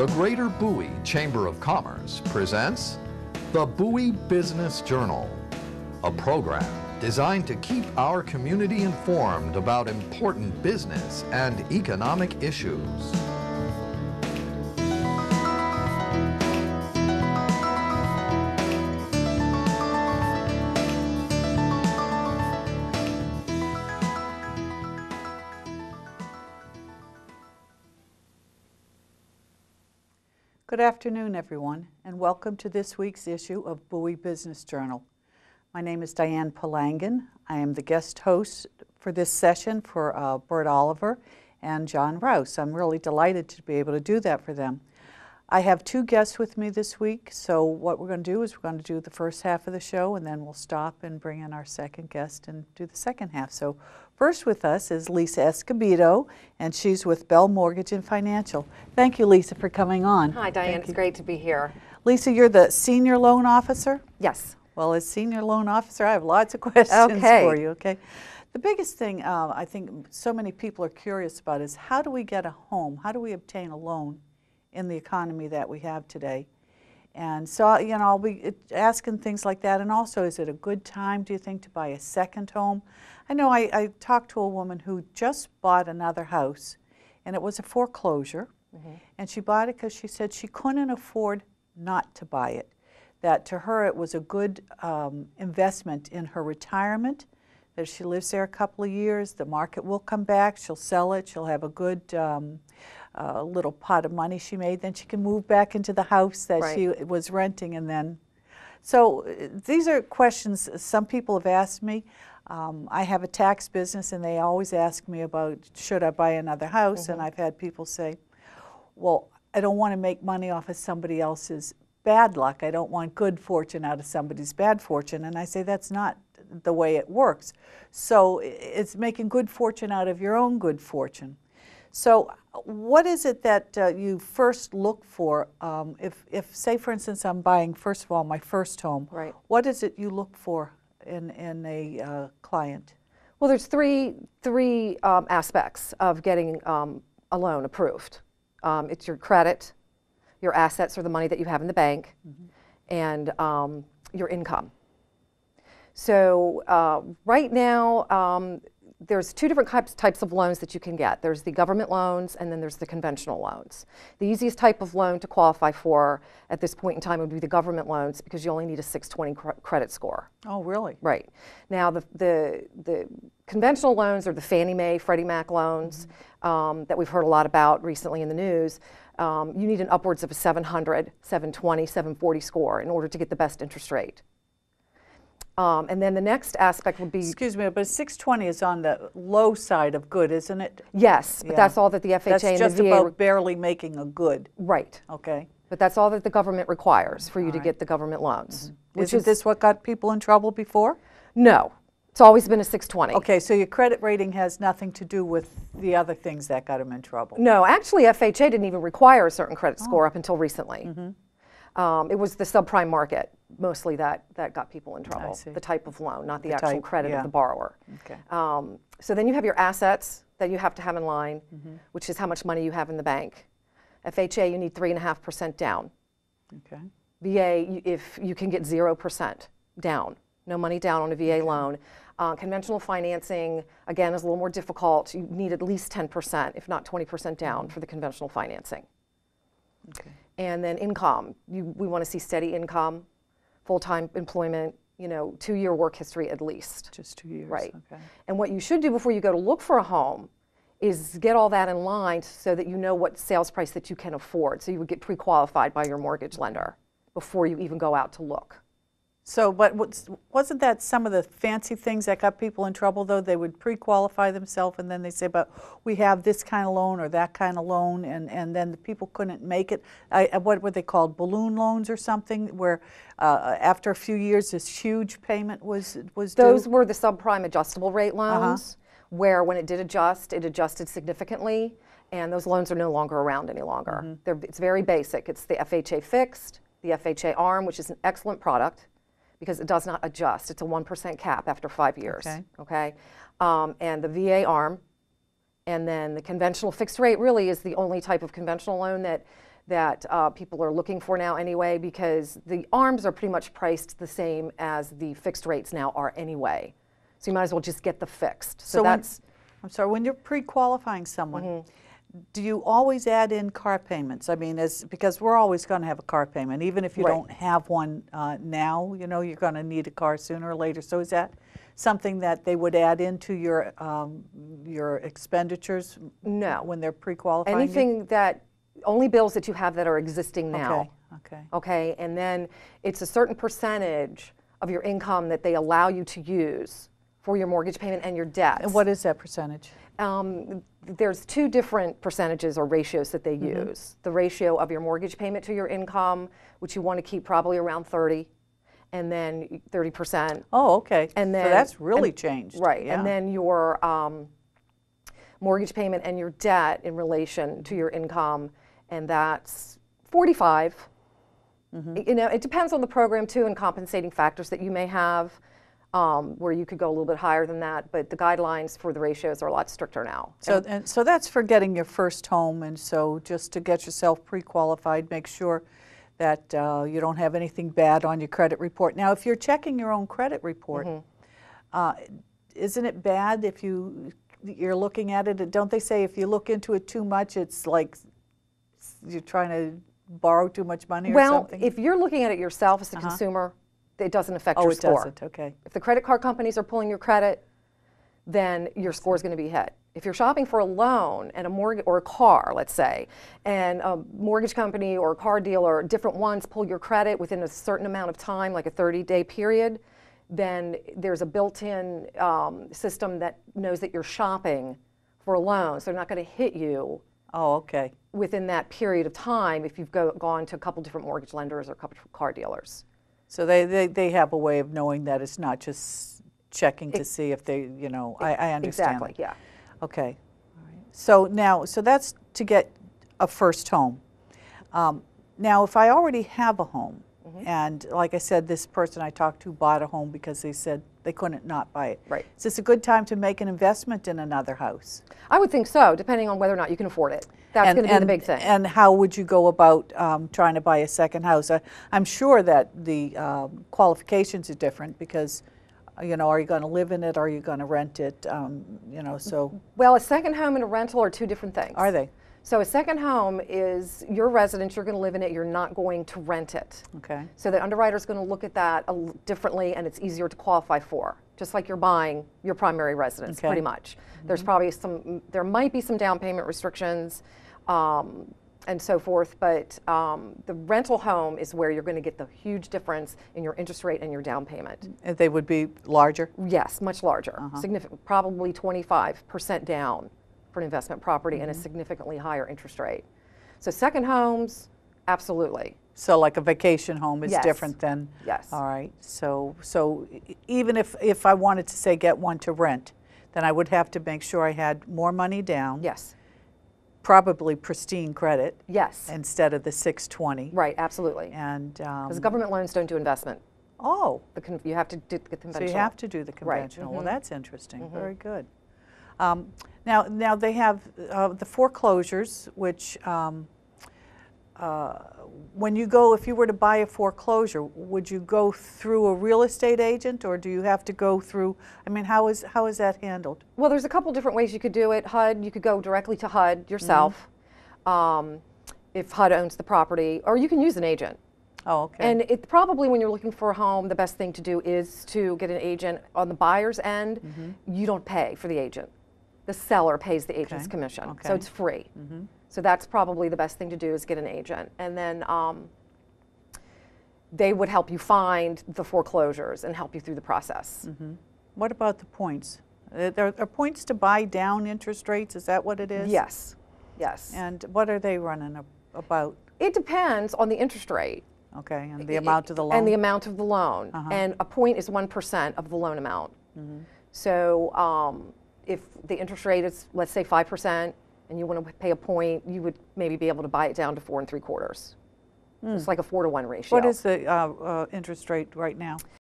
the Greater Bowie Chamber of Commerce presents the Bowie Business Journal, a program designed to keep our community informed about important business and economic issues. Good afternoon, everyone, and welcome to this week's issue of Bowie Business Journal. My name is Diane Palangan. I am the guest host for this session for Bert Oliver and John Rouse. I'm really delighted to be able to do that for them. I have two guests with me this week, so what we're going to do is we're going to do the first half of the show, and then we'll stop and bring in our second guest and do the second half. So first with us is Lisa Escobedo, and she's with Bell Mortgage and Financial. Thank you, Lisa, for coming on. Hi, Diane. It's great to be here. Lisa, you're the Senior Loan Officer? Yes. Well, as Senior Loan Officer, I have lots of questions for you, okay? The biggest thing I think so many people are curious about is how do we get a home? How do we obtain a loan in the economy that we have today? And so, you know, I'll be asking things like that. And also, is it a good time, do you think, to buy a second home? I know I talked to a woman who just bought another house, and it was a foreclosure. And she bought it because she said she couldn't afford not to buy it. That to her it was a good investment in her retirement, that if she lives there a couple of years, the market will come back, she'll sell it, she'll have a good little pot of money she made, then she can move back into the house that she was renting. And then, so these are questions some people have asked me. I have a tax business, and they always ask me about, should I buy another house? And I've had people say, well, I don't want to make money off of somebody else's bad luck. I don't want good fortune out of somebody's bad fortune. And I say that's not the way it works. So it's making good fortune out of your own good fortune. So what is it that you first look for? If, say, for instance, I'm buying, first of all, my first home, what is it you look for in a client? Well, there's three aspects of getting a loan approved. It's your credit, your assets, or the money that you have in the bank, and your income. So right now, there's two different types of loans that you can get. There's the government loans, and then there's the conventional loans. The easiest type of loan to qualify for at this point in time would be the government loans, because you only need a 620 credit score. Oh, really? Right. Now, the conventional loans are the Fannie Mae, Freddie Mac loans that we've heard a lot about recently in the news. You need an upwards of a 700, 720, 740 score in order to get the best interest rate. And then the next aspect would be... Excuse me, but 620 is on the low side of good, isn't it? Yes, but that's all that the FHA and the VA... That's just about barely making a good. Right. Okay. But that's all that the government requires for you to get the government loans. Isn't this what got people in trouble before? No. It's always been a 620. Okay, so your credit rating has nothing to do with the other things that got them in trouble. No, actually FHA didn't even require a certain credit score up until recently. It was the subprime market mostly that got people in trouble, the type of loan, not the actual credit of the borrower. Okay. So then you have your assets that you have to have in line, which is how much money you have in the bank. FHA, you need 3.5% down. Okay. VA, if you can get 0% down, no money down on a VA loan. Conventional financing, again, is a little more difficult. You need at least 10%, if not 20% down for the conventional financing. Okay. And then income, we want to see steady income, full-time employment, you know, 2-year work history at least. Just 2 years. Right. Okay. And what you should do before you go to look for a home is get all that in line so that you know what sales price that you can afford. So you would get pre-qualified by your mortgage lender before you even go out to look. So, but wasn't that some of the fancy things that got people in trouble, though? They would pre-qualify themselves, and then they say, but we have this kind of loan or that kind of loan, and then the people couldn't make it. What were they called, balloon loans or something, where after a few years this huge payment was due? Those were the subprime adjustable rate loans, where when it did adjust, it adjusted significantly, and those loans are no longer around any longer. It's very basic. It's the FHA fixed, the FHA ARM, which is an excellent product, because it does not adjust. It's a 1% cap after 5 years. Okay. And the VA ARM, and then the conventional fixed rate really is the only type of conventional loan that that people are looking for now anyway, because the ARMs are pretty much priced the same as the fixed rates now are anyway. So you might as well just get the fixed. So that's... I'm sorry, when you're pre-qualifying someone, do you always add in car payments? I mean, because we're always going to have a car payment, even if you don't have one now, you know, you're going to need a car sooner or later. So is that something that they would add into your expenditures? No. When they're pre-qualifying? Anything that, only bills that you have that are existing now. Okay. Okay, and then it's a certain percentage of your income that they allow you to use for your mortgage payment and your debts. And what is that percentage? There's two different percentages or ratios that they use. The ratio of your mortgage payment to your income, which you want to keep probably around 30, and then 30%. Oh, okay. And then, so that's really changed. Right, Yeah. and then your mortgage payment and your debt in relation to your income, and that's 45. You know, it depends on the program too, and compensating factors that you may have. Where you could go a little bit higher than that, but the guidelines for the ratios are a lot stricter now. So that's for getting your first home, and so just to get yourself pre-qualified, make sure that you don't have anything bad on your credit report. Now, if you're checking your own credit report, isn't it bad if you're looking at it? Don't they say if you look into it too much, it's like you're trying to borrow too much money or something? Well, if you're looking at it yourself as a consumer, it doesn't affect your score. Oh, it doesn't, okay. If the credit card companies are pulling your credit, then your score is going to be hit. If you're shopping for a loan and a mortgage or a car, let's say, and a mortgage company or a car dealer, different ones pull your credit within a certain amount of time, like a 30-day period, then there's a built-in system that knows that you're shopping for a loan, so they're not going to hit you. Oh, okay. Within that period of time if you've gone to a couple different mortgage lenders or a couple different car dealers. So they have a way of knowing that it's not just checking to see if they, you know, I understand. Exactly, yeah. Okay. All right. So that's to get a first home. Now, if I already have a home, and like I said, this person I talked to bought a home because they said they couldn't not buy it. Right. Is this a good time to make an investment in another house? I would think so, depending on whether or not you can afford it. That's going to be the big thing. And how would you go about trying to buy a second house? I'm sure that the qualifications are different because, you know, are you going to live in it? Are you going to rent it? You know, so. Well, a second home and a rental are two different things. Are they? So a second home is your residence, you're going to live in it, you're not going to rent it. Okay. So the underwriter's going to look at that differently, and it's easier to qualify for, just like you're buying your primary residence, pretty much. There's probably there might be some down payment restrictions and so forth, but the rental home is where you're going to get the huge difference in your interest rate and your down payment. And they would be larger? Yes, much larger, significant, probably 25% down for an investment property and a significantly higher interest rate. So second homes, absolutely. So like a vacation home is different than? Yes. All right. So even if I wanted to say get one to rent, then I would have to make sure I had more money down. Yes. Probably pristine credit. Yes. Instead of the 620. Right, absolutely. And because government loans don't do investment. Oh. You have to do the conventional. So you have to do the conventional. Right. Well, that's interesting. Very good. Now they have the foreclosures, which when you go, if you were to buy a foreclosure, would you go through a real estate agent, or do you have to go through? I mean, how is that handled? Well, there's a couple different ways you could do it. HUD, you could go directly to HUD yourself, if HUD owns the property, or you can use an agent. Oh, okay. And it probably, when you're looking for a home, the best thing to do is to get an agent. On the buyer's end, you don't pay for the agent. The seller pays the agent's commission, so it's free. So that's probably the best thing to do is get an agent. And then they would help you find the foreclosures and help you through the process. What about the points? Are points to buy down interest rates? Is that what it is? Yes, yes. And what are they running about? It depends on the interest rate. Okay, and the amount of the loan? And the amount of the loan. And a point is 1% of the loan amount. So if the interest rate is, let's say, 5%, and you want to pay a point, you would maybe be able to buy it down to 4 3/4. It's like a 4-to-1 ratio. What is the interest rate right now?